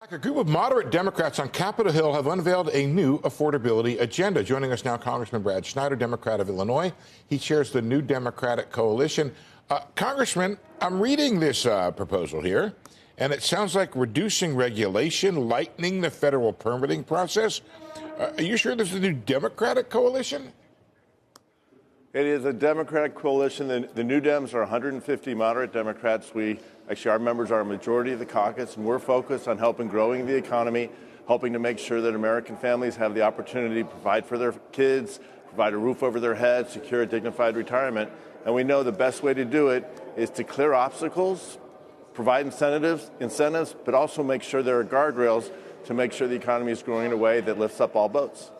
A group of moderate Democrats on Capitol Hill have unveiled a new affordability agenda. Joining us now, Congressman Brad Schneider, Democrat of Illinois. He chairs the New Democratic Coalition. Congressman, I'm reading this proposal here, and it sounds like reducing regulation, lightening the federal permitting process. Are you sure this is a New Democratic Coalition? It is a Democratic coalition. The New Dems are 150 moderate Democrats. Our members are a majority of the caucus, and we're focused on helping growing the economy, helping to make sure that American families have the opportunity to provide for their kids, provide a roof over their heads, secure a dignified retirement. And we know the best way to do it is to clear obstacles, provide incentives, but also make sure there are guardrails to make sure the economy is growing in a way that lifts up all boats.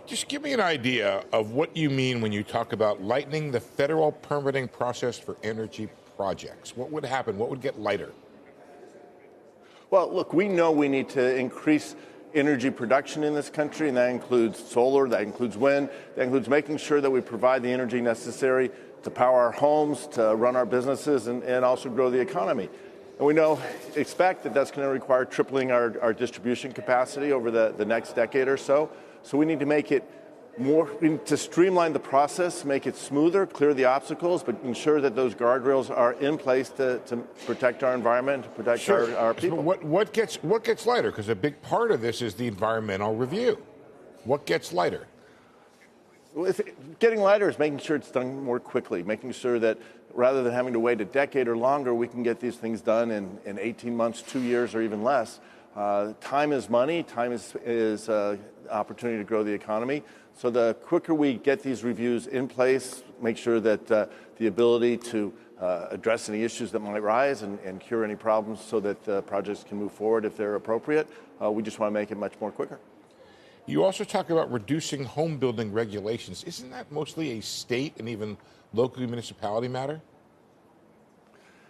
Just give me an idea of what you mean when you talk about lightening the federal permitting process for energy projects. What would happen? What would get lighter? Well, look, we know we need to increase energy production in this country, and that includes solar, that includes wind, that includes making sure that we provide the energy necessary to power our homes, to run our businesses, and also grow the economy. And we expect that that's going to require tripling our distribution capacity over the next decade or so. So we need to make it we need to streamline the process, make it smoother, clear the obstacles, but ensure that those guardrails are in place to protect our environment, to protect our people. So what gets lighter? Because a big part of this is the environmental review. What gets lighter? Well, getting lighter is making sure it's done more quickly, making sure that rather than having to wait a decade or longer, we can get these things done in 18 months, 2 years, or even less. Time is money. Time is opportunity to grow the economy. So the quicker we get these reviews in place, make sure that the ability to address any issues that might rise and cure any problems so that projects can move forward if they're appropriate, we just want to make it much more quicker. You also talk about reducing home building regulations. Isn't that mostly a state and even local municipality matter?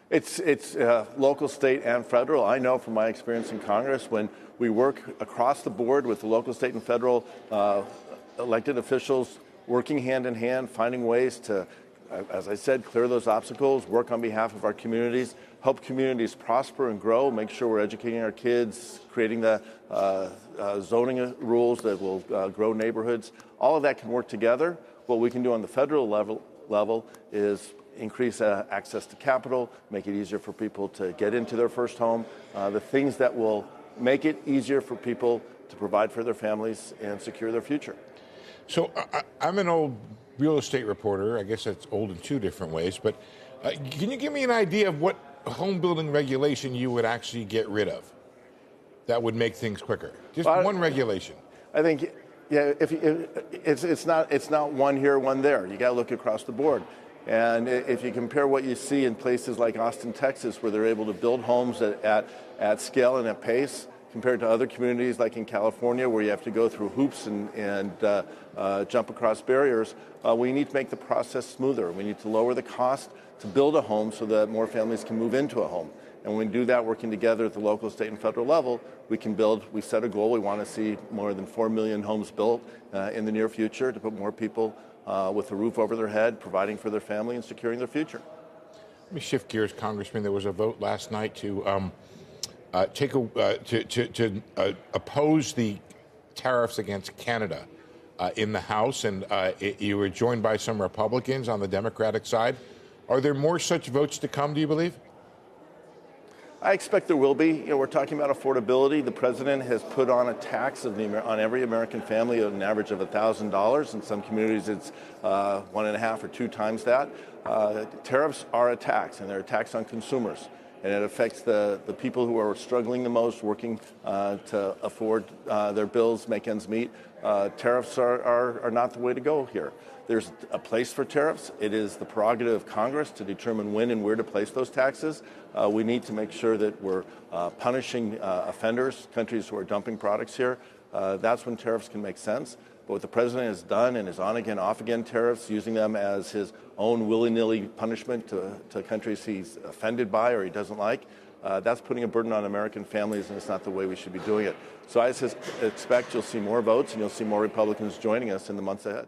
It's local, state, and federal. I know from my experience in Congress, when we work across the board with the local, state, and federal elected officials working hand in hand, finding ways to, as I said, clear those obstacles, work on behalf of our communities, help communities prosper and grow, make sure we're educating our kids, creating the zoning rules that will grow neighborhoods. All of that can work together. What we can do on the federal level is increase access to capital, make it easier for people to get into their first home, the things that will make it easier for people to provide for their families and secure their future. So I'm an old real estate reporter. I guess that's old in two different ways. But can you give me an idea of what home building regulation you would actually get rid of that would make things quicker? Just one regulation. I think, yeah, it's not one here, one there. You got to look across the board. And if you compare what you see in places like Austin, Texas, where they're able to build homes at scale and at pace, compared to other communities like in California, where you have to go through hoops and jump across barriers, we need to make the process smoother. We need to lower the cost to build a home so that more families can move into a home. And when we do that, working together at the local, state, and federal level, we set a goal. We want to see more than 4 million homes built in the near future to put more people with a roof over their head, providing for their family and securing their future. Let me shift gears, Congressman. There was a vote last night to oppose the tariffs against Canada in the House, and you were joined by some Republicans on the Democratic side. Are there more such votes to come, do you believe? I expect there will be. We're talking about affordability. The president has put on a tax on every American family at an average of $1,000. In some communities, it's 1.5 or 2 times that. Tariffs are a tax, and they're a tax on consumers. And it affects the people who are struggling the most, working to afford their bills, make ends meet. Tariffs are not the way to go here. There's a place for tariffs. It is the prerogative of Congress to determine when and where to place those taxes. We need to make sure that we're punishing offenders, countries who are dumping products here. That's when tariffs can make sense. But what the president has done and his on-again, off-again tariffs, using them as his own willy-nilly punishment to countries he's offended by or he doesn't like, that's putting a burden on American families, and it's not the way we should be doing it. So I expect you'll see more votes and you'll see more Republicans joining us in the months ahead.